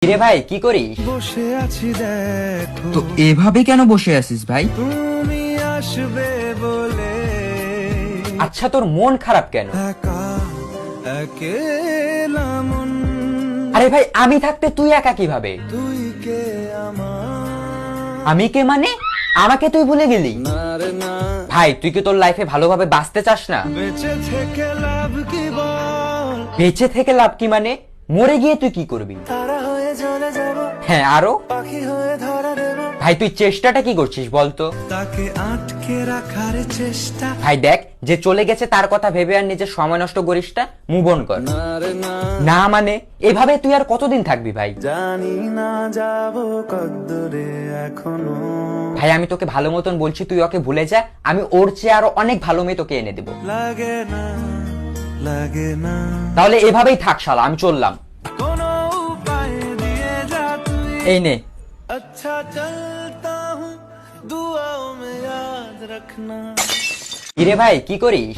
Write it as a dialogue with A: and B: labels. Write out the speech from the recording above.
A: কিরে ভাই কি করিস?
B: বসে আছি দেখো,
C: তো এভাবে কেন বসে আছিস ভাই?
B: তুমি আসবে বলে
A: আচ্ছা তোর মন খারাপ কেন?
B: একা একেলা মন,
A: আরে ভাই আমি থাকতে তুই একা কিভাবে?
B: তুই কে আমার
A: আমি কে মানে? আমাকে তুই ভুলে গেলি?
B: না রে না,
A: ভাই তুই কি তোর লাইফে ভালোভাবে বাঁচতে চাস না?
B: বেঁচে থেকে লাভ কি বল,
A: বেঁচে থেকে লাভ কি মানে? মরে গিয়ে তুই কি করবি?
B: তারা হয়ে চলে যাব,
A: হ্যাঁ আরো?
B: পাখি হয়ে ধরা দেব,
A: ভাই তুই চেষ্টাটা কি করছিস বলতো?
B: তাকে আটকে রাখার চেষ্টা,
A: ভাই দেখ যে চলে গেছে তার কথা ভেবে আর নিজের সময় নষ্ট করিস না, মুভ অন কর।
B: না রে না,
A: না মানে এভাবে তুই আর কতদিন থাকবি ভাই?
B: জানি না যাব কদ্দূরে এখনো,
A: ভাই আমি তোকে ভালো মতন বলছি তুই ওকে ভুলে যা, আমি ওর চেয়ে আরো অনেক ভালো মেয়ে তোকে এনে দেবো।
B: লাগে না লাগে না,
A: তাহলে এভাবেই থাক শালা, আমি চললাম।
B: কোনো উপায় দিয়ে যা তুই,
A: এই নে।
B: अच्छा चलता हूँ दुआओं में याद रखना।
A: কিরে ভাই কি করিস?